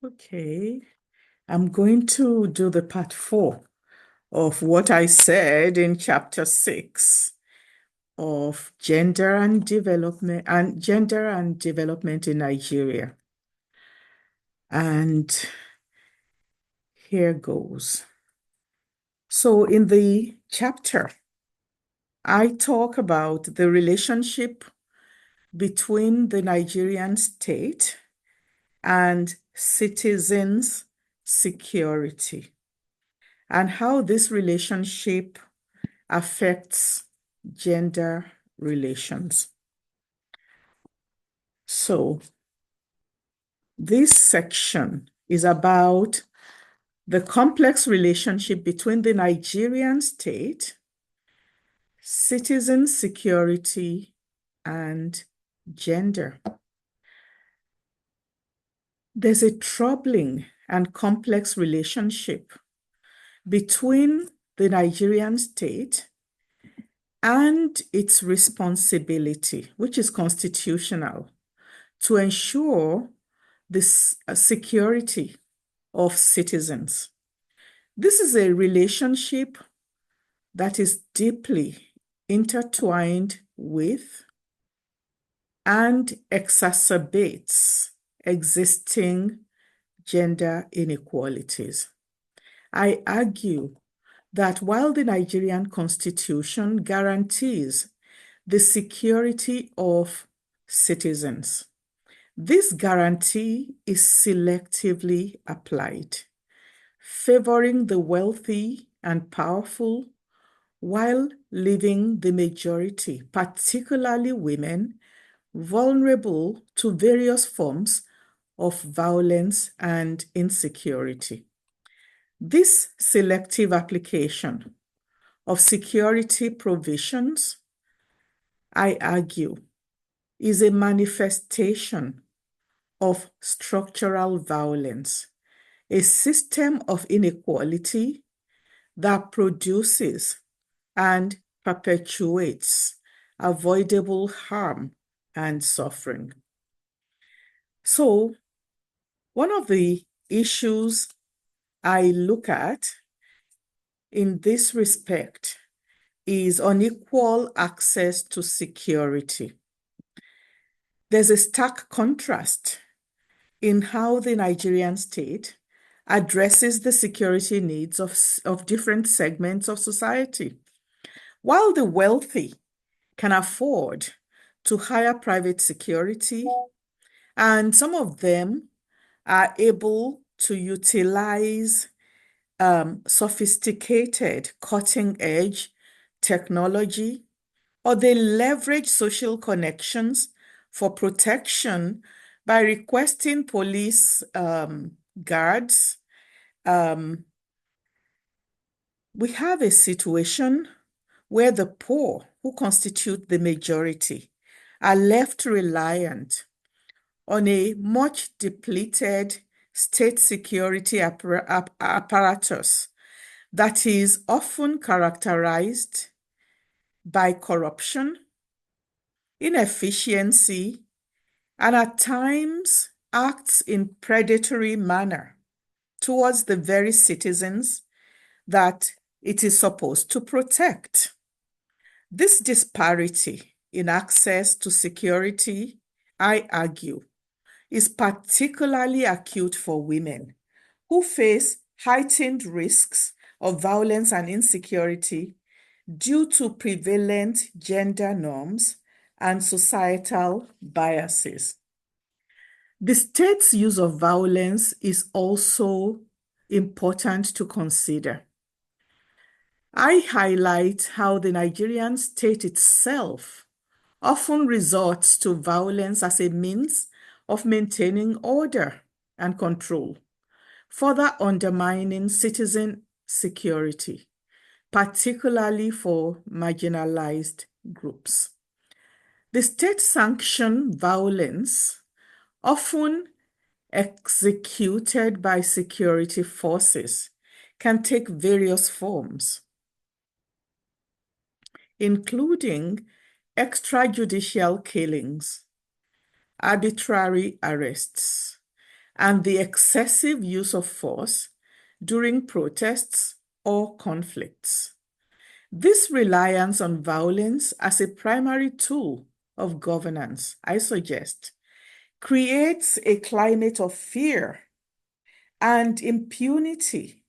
Okay, I'm going to do the part 4 of what I said in chapter 6 of gender and development in Nigeria. And here goes. So in the chapter, I talk about the relationship between the Nigerian state and citizens' security, and how this relationship affects gender relations. So, this section is about the complex relationship between the Nigerian state, citizen security, and gender. There's a troubling and complex relationship between the Nigerian state and its responsibility, which is constitutional, to ensure the security of citizens. This is a relationship that is deeply intertwined with and exacerbates existing gender inequalities. I argue that while the Nigerian Constitution guarantees the security of citizens, this guarantee is selectively applied, favoring the wealthy and powerful while leaving the majority, particularly women, vulnerable to various forms of violence and insecurity. This selective application of security provisions, I argue, is a manifestation of structural violence, a system of inequality that produces and perpetuates avoidable harm and suffering. So, one of the issues I look at in this respect is unequal access to security. There's a stark contrast in how the Nigerian state addresses the security needs of different segments of society. While the wealthy can afford to hire private security, and some of them are able to utilize sophisticated, cutting-edge technology, or they leverage social connections for protection by requesting police guards. We have a situation where the poor, who constitute the majority, are left reliant on a much depleted state security apparatus that is often characterized by corruption, inefficiency, and at times acts in predatory manner towards the very citizens that it is supposed to protect. This disparity in access to security, I argue, is particularly acute for women who face heightened risks of violence and insecurity due to prevalent gender norms and societal biases. The state's use of violence is also important to consider. I highlight how the Nigerian state itself often resorts to violence as a means of maintaining order and control, further undermining citizen security, particularly for marginalized groups. The state-sanctioned violence, often executed by security forces, can take various forms, including extrajudicial killings, arbitrary arrests, and the excessive use of force during protests or conflicts. This reliance on violence as a primary tool of governance, I suggest, creates a climate of fear and impunity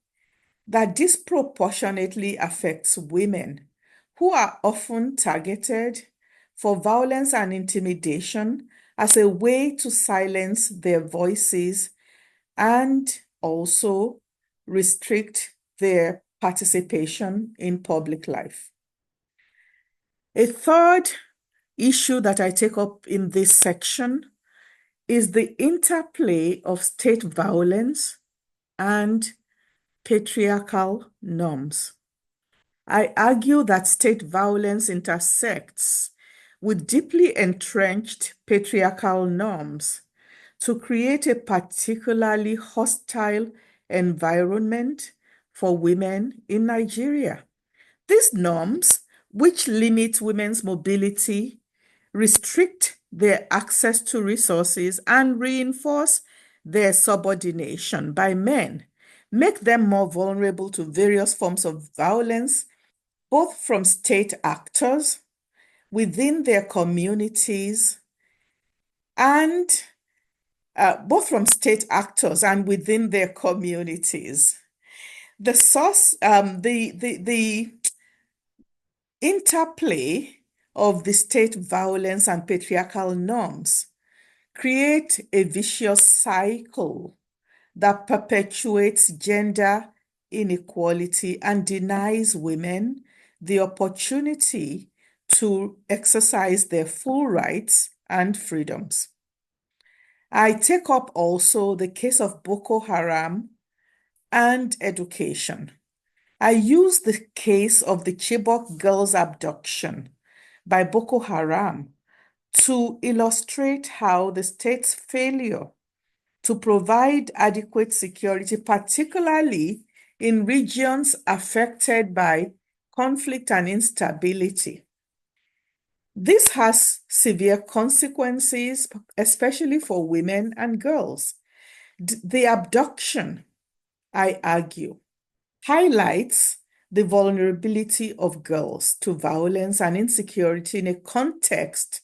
that disproportionately affects women, who are often targeted for violence and intimidation as a way to silence their voices and also restrict their participation in public life. A third issue that I take up in this section is the interplay of state violence and patriarchal norms. I argue that state violence intersects with deeply entrenched patriarchal norms to create a particularly hostile environment for women in Nigeria. These norms, which limit women's mobility, restrict their access to resources, and reinforce their subordination by men, make them more vulnerable to various forms of violence, both from state actors within their communities and within their communities. The interplay of the state violence and patriarchal norms create a vicious cycle that perpetuates gender inequality and denies women the opportunity to exercise their full rights and freedoms. I take up also the case of Boko Haram and education. I use the case of the Chibok girls' abduction by Boko Haram to illustrate how the state's failure to provide adequate security, particularly in regions affected by conflict and instability. This has severe consequences, especially for women and girls. The abduction, I argue, highlights the vulnerability of girls to violence and insecurity in a context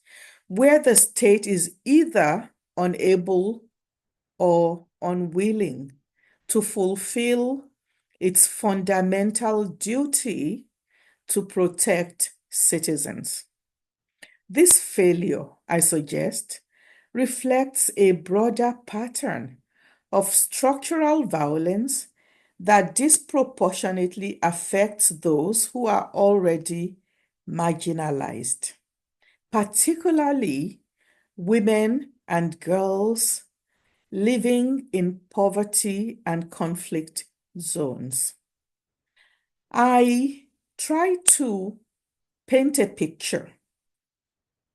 where the state is either unable or unwilling to fulfill its fundamental duty to protect citizens. This failure, I suggest, reflects a broader pattern of structural violence that disproportionately affects those who are already marginalized, particularly women and girls living in poverty and conflict zones. I try to paint a picture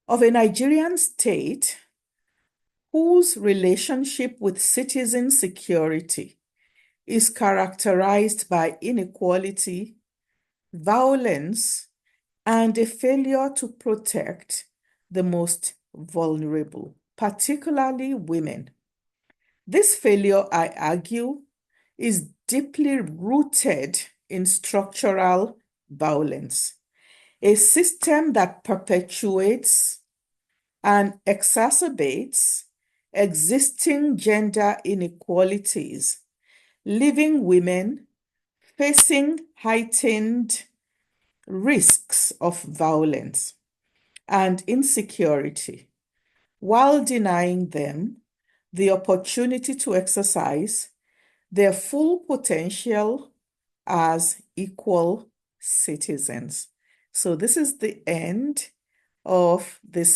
of a Nigerian state whose relationship with citizen security is characterized by inequality, violence, and a failure to protect the most vulnerable, particularly women. This failure, I argue, is deeply rooted in structural violence, a system that perpetuates and exacerbates existing gender inequalities, leaving women facing heightened risks of violence and insecurity, while denying them the opportunity to exercise their full potential as equal citizens. So this is the end of this